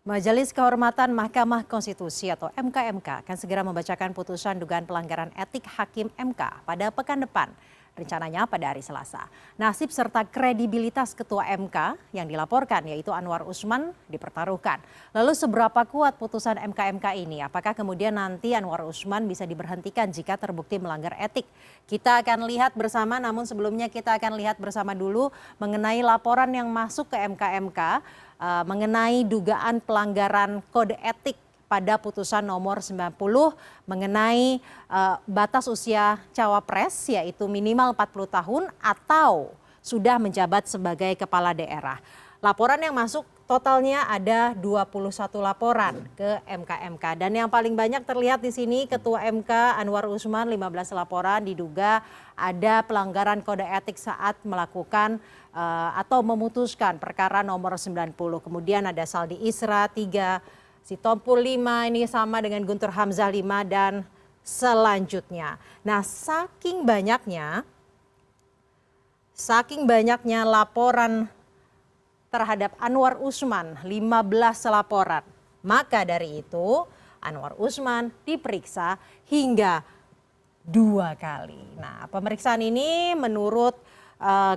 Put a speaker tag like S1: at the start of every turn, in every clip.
S1: Majelis Kehormatan Mahkamah Konstitusi atau MKMK akan segera membacakan putusan dugaan pelanggaran etik Hakim MK pada pekan depan, rencananya pada hari Selasa. Nasib serta kredibilitas Ketua MK yang dilaporkan yaitu Anwar Usman dipertaruhkan. Lalu seberapa kuat putusan MKMK ini? Apakah kemudian nanti Anwar Usman bisa diberhentikan jika terbukti melanggar etik? Kita akan lihat bersama, namun sebelumnya kita akan lihat bersama dulu mengenai laporan yang masuk ke MKMK mengenai dugaan pelanggaran kode etik pada putusan nomor 90 mengenai batas usia cawapres yaitu minimal 40 tahun atau sudah menjabat sebagai kepala daerah. Laporan yang masuk totalnya ada 21 laporan ke MKMK dan yang paling banyak terlihat di sini Ketua MK Anwar Usman 15 laporan diduga ada pelanggaran kode etik saat melakukan atau memutuskan perkara nomor 90. Kemudian ada Saldi Isra 3, Sitompul 5, ini sama dengan Guntur Hamzah 5 dan selanjutnya. Nah, saking banyaknya laporan terhadap Anwar Usman 15 laporan. Maka dari itu Anwar Usman diperiksa hingga 2 kali. Nah, pemeriksaan ini menurut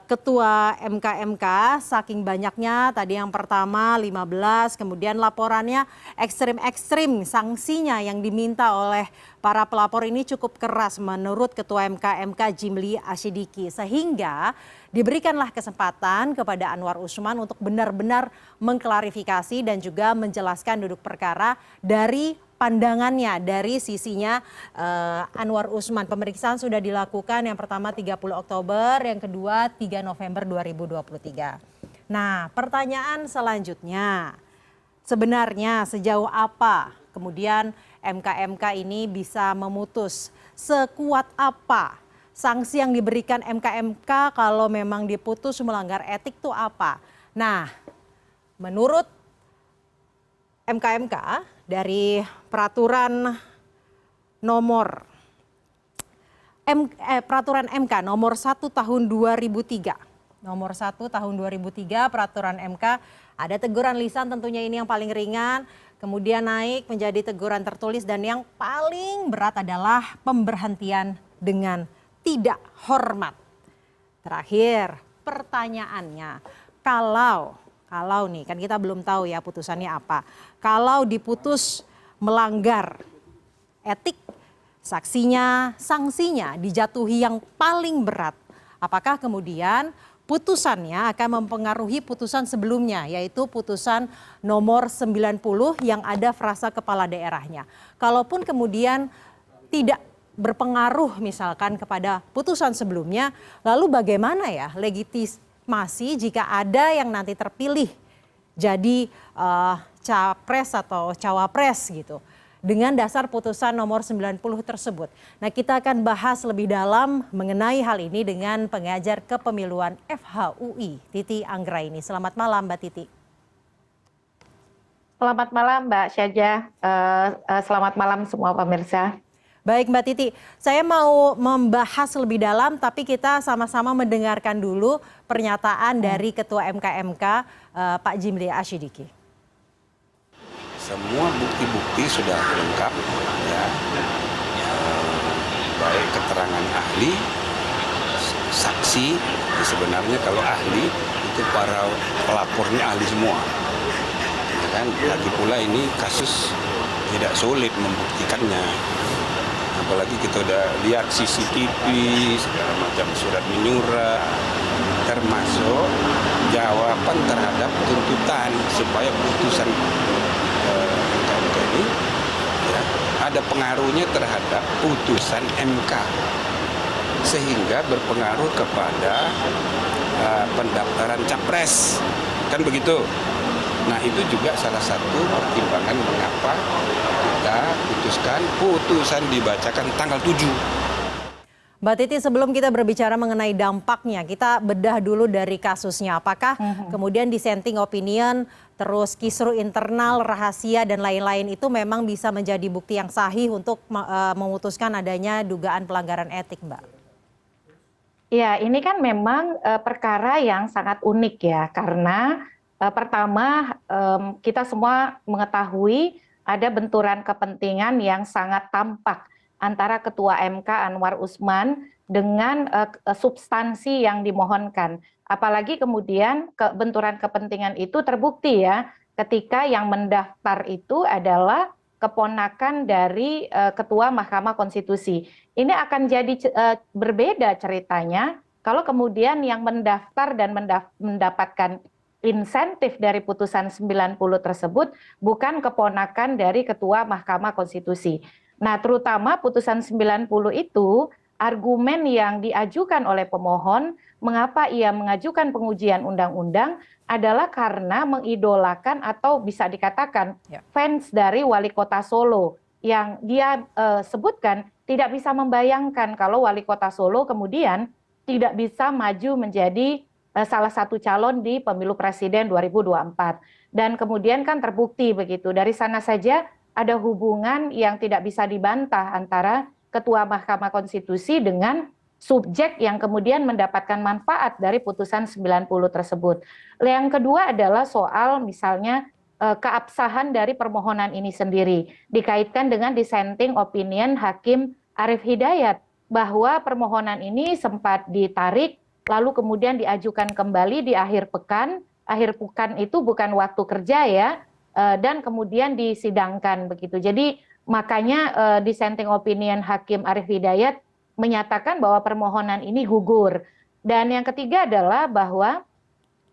S1: Ketua MKMK saking banyaknya tadi yang pertama 15 kemudian laporannya ekstrim sanksinya yang diminta oleh para pelapor ini cukup keras menurut Ketua MKMK Jimli Asyidiki sehingga diberikanlah kesempatan kepada Anwar Usman untuk benar-benar mengklarifikasi dan juga menjelaskan duduk perkara dari pandangannya dari sisinya Anwar Usman. Pemeriksaan sudah dilakukan yang pertama 30 Oktober, yang kedua 3 November 2023. Nah, pertanyaan selanjutnya, sebenarnya sejauh apa kemudian MKMK ini bisa memutus, sekuat apa sanksi yang diberikan MKMK kalau memang diputus melanggar etik itu apa? Nah, menurut MKMK dari peraturan MK nomor 1 tahun 2003. Nomor 1 tahun 2003 peraturan MK ada teguran lisan tentunya ini yang paling ringan, kemudian naik menjadi teguran tertulis dan yang paling berat adalah pemberhentian dengan tidak hormat. Terakhir, pertanyaannya, kalau nih kan kita belum tahu ya putusannya apa. Kalau diputus melanggar etik, sanksinya dijatuhi yang paling berat. Apakah kemudian putusannya akan mempengaruhi putusan sebelumnya yaitu putusan nomor 90 yang ada frasa kepala daerahnya. Kalaupun kemudian tidak berpengaruh misalkan kepada putusan sebelumnya, lalu bagaimana ya legitimasi jika ada yang nanti terpilih jadi capres atau cawapres gitu dengan dasar putusan nomor 90 tersebut. Nah, kita akan bahas lebih dalam mengenai hal ini dengan pengajar kepemiluan FHUI Titi Anggraini. Selamat malam Mbak Titi.
S2: Selamat malam Mbak Syaja, selamat malam semua pemirsa.
S1: Baik Mbak Titi, saya mau membahas lebih dalam tapi kita sama-sama mendengarkan dulu pernyataan dari Ketua MKMK Pak Jimli Asyidiki.
S3: Semua bukti-bukti sudah lengkap, ya. Baik keterangan ahli, saksi, sebenarnya kalau ahli itu para pelapornya ahli semua. Ya kan? Lagi pula ini kasus tidak sulit membuktikannya. Apalagi kita udah lihat CCTV, segala macam surat menyurat, termasuk jawaban terhadap tuntutan supaya putusan MK ini ya, ada pengaruhnya terhadap putusan MK sehingga berpengaruh kepada pendaftaran capres, kan begitu. Nah, itu juga salah satu pertimbangan mengapa kita putuskan putusan dibacakan tanggal 7.
S1: Mbak Titi, sebelum kita berbicara mengenai dampaknya, kita bedah dulu dari kasusnya. Apakah kemudian dissenting opinion, terus kisru internal, rahasia, dan lain-lain itu memang bisa menjadi bukti yang sahih untuk memutuskan adanya dugaan pelanggaran etik, Mbak?
S2: Ya, ini kan memang perkara yang sangat unik ya, karena Pertama, kita semua mengetahui ada benturan kepentingan yang sangat tampak antara Ketua MK Anwar Usman dengan substansi yang dimohonkan. Apalagi kemudian benturan kepentingan itu terbukti ya, ketika yang mendaftar itu adalah keponakan dari Ketua Mahkamah Konstitusi. Ini akan jadi berbeda ceritanya kalau kemudian yang mendaftar dan mendapatkan insentif dari putusan 90 tersebut bukan keponakan dari Ketua Mahkamah Konstitusi. Nah, terutama putusan 90 itu argumen yang diajukan oleh pemohon mengapa ia mengajukan pengujian undang-undang adalah karena mengidolakan atau bisa dikatakan fans dari wali kota Solo yang dia sebutkan tidak bisa membayangkan kalau wali kota Solo kemudian tidak bisa maju menjadi salah satu calon di pemilu presiden 2024. Dan kemudian kan terbukti begitu. Dari sana saja ada hubungan yang tidak bisa dibantah antara Ketua Mahkamah Konstitusi dengan subjek yang kemudian mendapatkan manfaat dari putusan 90 tersebut. Yang kedua adalah soal misalnya keabsahan dari permohonan ini sendiri. Dikaitkan dengan dissenting opinion Hakim Arief Hidayat bahwa permohonan ini sempat ditarik lalu kemudian diajukan kembali di akhir pekan. Akhir pekan itu bukan waktu kerja ya, dan kemudian disidangkan begitu. Jadi makanya dissenting opinion Hakim Arief Hidayat menyatakan bahwa permohonan ini gugur. Dan yang ketiga adalah bahwa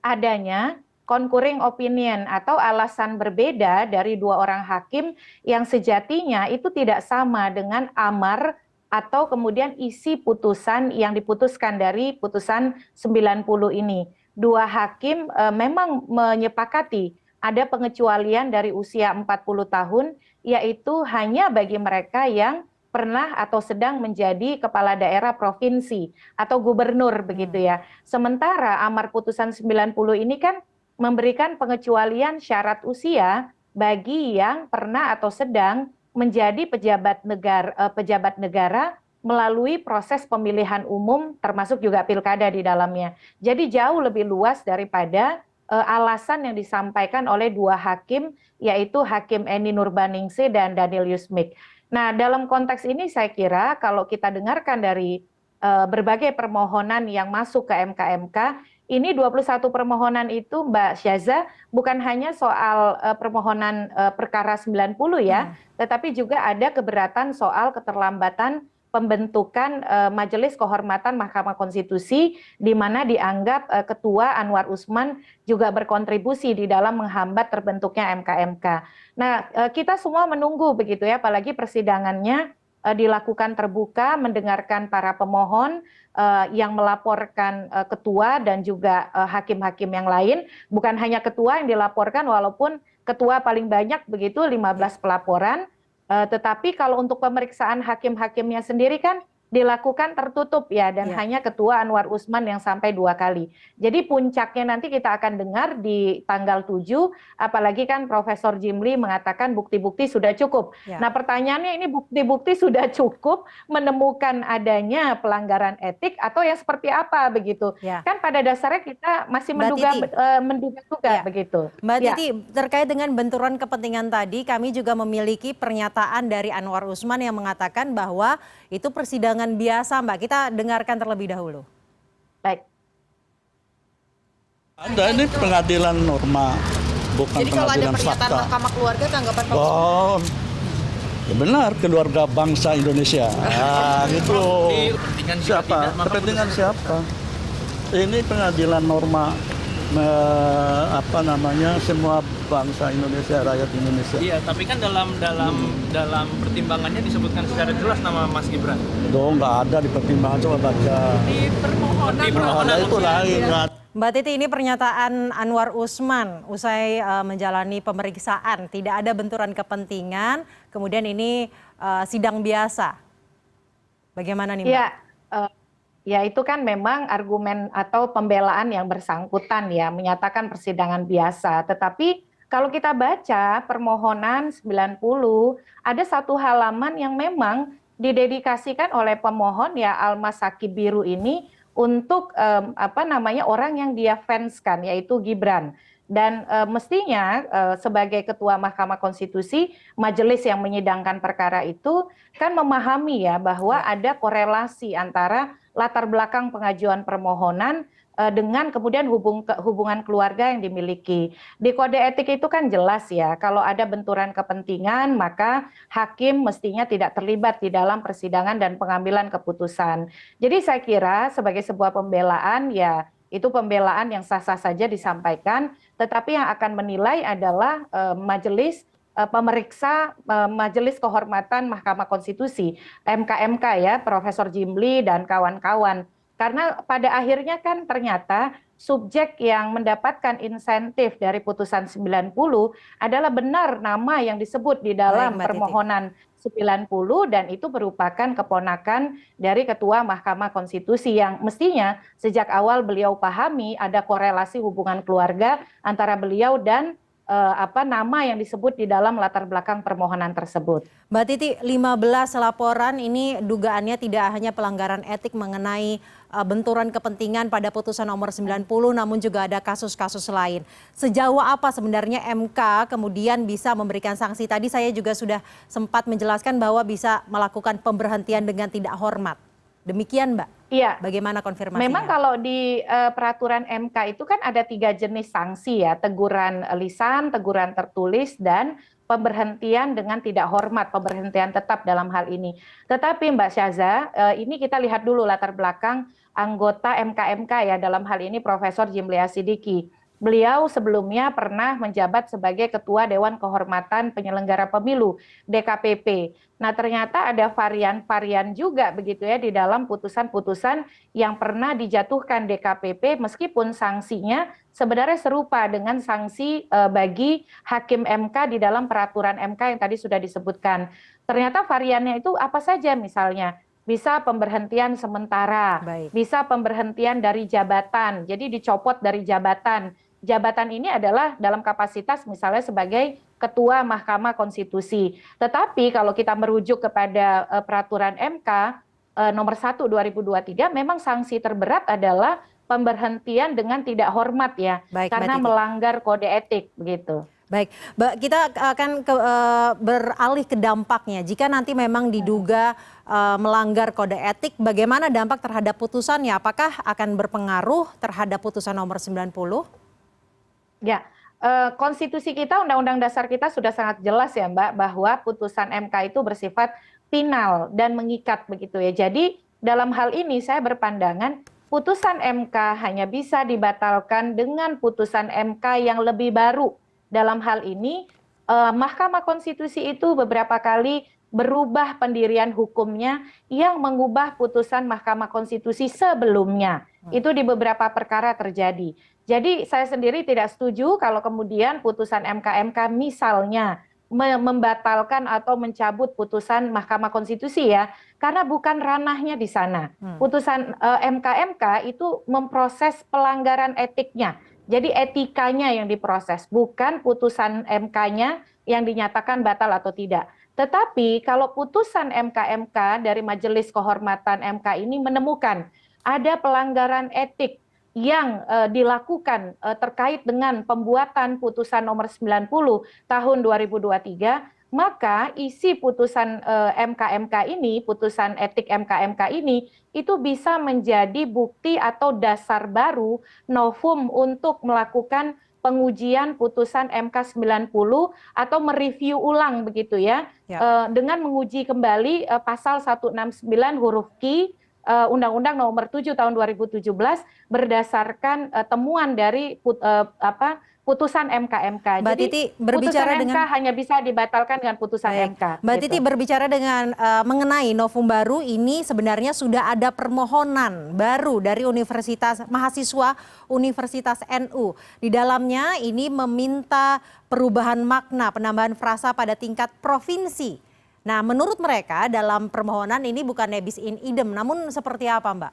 S2: adanya concurring opinion atau alasan berbeda dari dua orang hakim yang sejatinya itu tidak sama dengan amar atau kemudian isi putusan yang diputuskan dari putusan 90 ini. Dua hakim memang menyepakati ada pengecualian dari usia 40 tahun, yaitu hanya bagi mereka yang pernah atau sedang menjadi kepala daerah provinsi atau gubernur begitu ya. Sementara amar putusan 90 ini kan memberikan pengecualian syarat usia bagi yang pernah atau sedang menjadi pejabat negara melalui proses pemilihan umum termasuk juga pilkada di dalamnya. Jadi jauh lebih luas daripada alasan yang disampaikan oleh dua hakim yaitu Hakim Eni Nurbaningsih dan Daniel Yusmik. Nah, dalam konteks ini saya kira kalau kita dengarkan dari berbagai permohonan yang masuk ke MK-MK, ini 21 permohonan itu Mbak Syaza bukan hanya soal permohonan perkara 90 ya, tetapi juga ada keberatan soal keterlambatan pembentukan Majelis Kehormatan Mahkamah Konstitusi di mana dianggap Ketua Anwar Usman juga berkontribusi di dalam menghambat terbentuknya MK-MK. Nah, kita semua menunggu begitu ya, apalagi persidangannya dilakukan terbuka, mendengarkan para pemohon yang melaporkan ketua dan juga hakim-hakim yang lain, bukan hanya ketua yang dilaporkan walaupun ketua paling banyak begitu 15 pelaporan. Tetapi kalau untuk pemeriksaan hakim-hakimnya sendiri kan dilakukan tertutup ya, dan hanya Ketua Anwar Usman yang sampai 2 kali. Jadi puncaknya nanti kita akan dengar di tanggal 7, apalagi kan Profesor Jimli mengatakan bukti-bukti sudah cukup. Nah pertanyaannya ini bukti-bukti sudah cukup menemukan adanya pelanggaran etik atau yang seperti apa begitu. Kan pada dasarnya kita masih menduga-duga begitu.
S1: Mbak Titi, terkait dengan benturan kepentingan tadi, kami juga memiliki pernyataan dari Anwar Usman yang mengatakan bahwa itu persidangan biasa, Mbak. Kita dengarkan terlebih dahulu.
S2: Baik.
S4: Ada ini pengadilan norma, bukan
S5: jadi kalau ada
S4: pengadilan
S5: pernyataan
S4: fakta.
S5: Mahkamah Keluarga tanggapan Pak Usman?
S4: Oh, ya benar, keluarga bangsa Indonesia. Gitu. Siapa? Kepentingan siapa? Ini pengadilan norma, semua bangsa Indonesia, rakyat Indonesia.
S6: Iya, tapi kan dalam pertimbangannya disebutkan secara jelas nama Mas Gibran.
S4: Doh, nggak ada di pertimbangan, coba baca.
S5: Di
S4: Permohonan itu lain.
S1: Mbak Titi, ini pernyataan Anwar Usman usai menjalani pemeriksaan, tidak ada benturan kepentingan, kemudian ini sidang biasa. Bagaimana nih, Mbak?
S2: Ya itu kan memang argumen atau pembelaan yang bersangkutan ya, menyatakan persidangan biasa. Tetapi kalau kita baca permohonan 90, ada satu halaman yang memang didedikasikan oleh pemohon ya Almas Saki Biru ini untuk orang yang dia fanskan yaitu Gibran. Dan mestinya sebagai Ketua Mahkamah Konstitusi, majelis yang menyidangkan perkara itu kan memahami ya bahwa ada korelasi antara latar belakang pengajuan permohonan dengan kemudian hubungan keluarga yang dimiliki. Di kode etik itu kan jelas ya, kalau ada benturan kepentingan maka hakim mestinya tidak terlibat di dalam persidangan dan pengambilan keputusan. Jadi saya kira sebagai sebuah pembelaan ya itu pembelaan yang sah-sah saja disampaikan, tetapi yang akan menilai adalah majelis pemeriksa Majelis Kehormatan Mahkamah Konstitusi, MK-MK ya, Profesor Jimli dan kawan-kawan. Karena pada akhirnya kan ternyata subjek yang mendapatkan insentif dari putusan 90 adalah benar nama yang disebut di dalam permohonan 90 dan itu merupakan keponakan dari Ketua Mahkamah Konstitusi yang mestinya sejak awal beliau pahami ada korelasi hubungan keluarga antara beliau dan nama yang disebut di dalam latar belakang permohonan tersebut.
S1: Mbak Titi, 15 laporan ini dugaannya tidak hanya pelanggaran etik mengenai benturan kepentingan pada putusan nomor 90, namun juga ada kasus-kasus lain. Sejauh apa sebenarnya MK kemudian bisa memberikan sanksi? Tadi saya juga sudah sempat menjelaskan bahwa bisa melakukan pemberhentian dengan tidak hormat. Demikian Mbak?
S2: Iya.
S1: Bagaimana konfirmasinya?
S2: Memang kalau di peraturan MK itu kan ada 3 jenis sanksi ya, teguran lisan, teguran tertulis, dan pemberhentian dengan tidak hormat, pemberhentian tetap dalam hal ini. Tetapi Mbak Syaza, ini kita lihat dulu latar belakang anggota MK-MK ya, dalam hal ini Profesor Jimli Asidiki. Beliau sebelumnya pernah menjabat sebagai Ketua Dewan Kehormatan Penyelenggara Pemilu DKPP. Nah ternyata ada varian-varian juga begitu ya di dalam putusan-putusan yang pernah dijatuhkan DKPP meskipun sanksinya sebenarnya serupa dengan sanksi bagi hakim MK di dalam peraturan MK yang tadi sudah disebutkan. Ternyata variannya itu apa saja misalnya? Bisa pemberhentian sementara, bisa pemberhentian dari jabatan, jadi dicopot dari jabatan. Jabatan ini adalah dalam kapasitas misalnya sebagai Ketua Mahkamah Konstitusi. Tetapi kalau kita merujuk kepada peraturan MK nomor 1 2023, memang sanksi terberat adalah pemberhentian dengan tidak hormat ya, karena melanggar kode etik begitu.
S1: Baik, Mbak, kita akan beralih ke dampaknya. Jika nanti memang diduga melanggar kode etik, bagaimana dampak terhadap putusannya? Apakah akan berpengaruh terhadap putusan nomor 90?
S2: Ya, konstitusi kita, undang-undang dasar kita sudah sangat jelas ya Mbak, bahwa putusan MK itu bersifat final dan mengikat begitu ya. Jadi dalam hal ini saya berpandangan putusan MK hanya bisa dibatalkan dengan putusan MK yang lebih baru. Dalam hal ini Mahkamah Konstitusi itu beberapa kali berubah pendirian hukumnya yang mengubah putusan Mahkamah Konstitusi sebelumnya. Itu di beberapa perkara terjadi. Jadi saya sendiri tidak setuju kalau kemudian putusan MK-MK misalnya membatalkan atau mencabut putusan Mahkamah Konstitusi ya, karena bukan ranahnya di sana. Putusan MK-MK itu memproses pelanggaran etiknya. Jadi etikanya yang diproses, bukan putusan MK-nya yang dinyatakan batal atau tidak. Tetapi kalau putusan MK-MK dari Majelis Kehormatan MK ini menemukan ada pelanggaran etik yang dilakukan terkait dengan pembuatan putusan nomor 90 tahun 2023, maka isi putusan MK-MK ini, putusan etik MK-MK ini, itu bisa menjadi bukti atau dasar baru novum untuk melakukan pengujian putusan MK 90 atau mereview ulang begitu ya, dengan menguji kembali pasal 169 huruf Q Undang-Undang Nomor 7 Tahun 2017 berdasarkan temuan dari putusan MK-MK.
S1: Mbak Titi berbicara
S2: putusan MK hanya bisa dibatalkan dengan putusan MK.
S1: Mbak Titi berbicara dengan mengenai novum baru ini, sebenarnya sudah ada permohonan baru dari mahasiswa Universitas NU. Di dalamnya ini meminta perubahan makna, penambahan frasa pada tingkat provinsi. Nah, menurut mereka dalam permohonan ini bukan nebis in idem, namun seperti apa Mbak?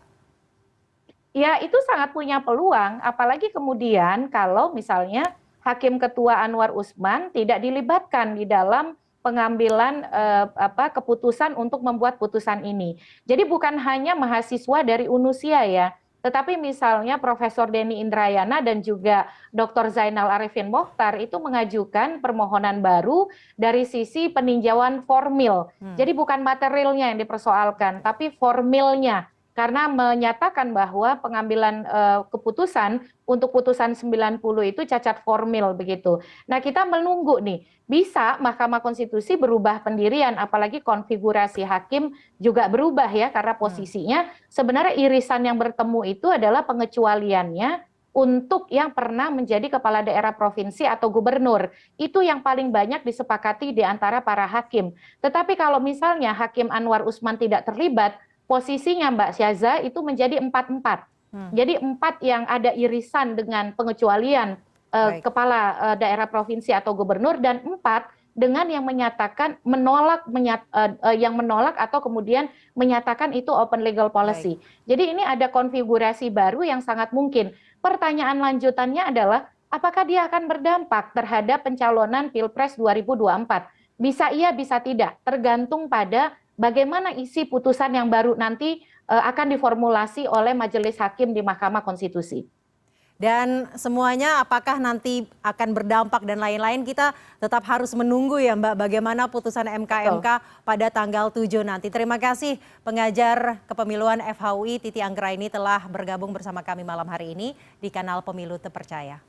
S2: Ya, itu sangat punya peluang, apalagi kemudian kalau misalnya Hakim Ketua Anwar Usman tidak dilibatkan di dalam pengambilan keputusan untuk membuat putusan ini. Jadi bukan hanya mahasiswa dari UNUSIA ya, Tetapi misalnya Profesor Denny Indrayana dan juga Dr. Zainal Arifin Mokhtar itu mengajukan permohonan baru dari sisi peninjauan formil. Jadi bukan materialnya yang dipersoalkan, tapi formilnya. Karena menyatakan bahwa pengambilan keputusan untuk putusan 90 itu cacat formil begitu. Nah, kita menunggu nih, bisa Mahkamah Konstitusi berubah pendirian, apalagi konfigurasi hakim juga berubah ya, karena posisinya sebenarnya irisan yang bertemu itu adalah pengecualiannya untuk yang pernah menjadi kepala daerah provinsi atau gubernur. Itu yang paling banyak disepakati di antara para hakim. Tetapi kalau misalnya Hakim Anwar Usman tidak terlibat, posisinya Mbak Syaza itu menjadi 4-4. Jadi 4 yang ada irisan dengan pengecualian kepala daerah provinsi atau gubernur, dan 4 dengan yang menyatakan yang menolak atau kemudian menyatakan itu open legal policy. Jadi ini ada konfigurasi baru yang sangat mungkin. Pertanyaan lanjutannya adalah apakah dia akan berdampak terhadap pencalonan Pilpres 2024? Bisa iya, bisa tidak, tergantung pada bagaimana isi putusan yang baru nanti akan diformulasi oleh Majelis Hakim di Mahkamah Konstitusi.
S1: Dan semuanya apakah nanti akan berdampak dan lain-lain, kita tetap harus menunggu ya Mbak, bagaimana putusan MK pada tanggal 7 nanti. Terima kasih pengajar kepemiluan FHUI Titi Anggraini telah bergabung bersama kami malam hari ini di kanal Pemilu Terpercaya.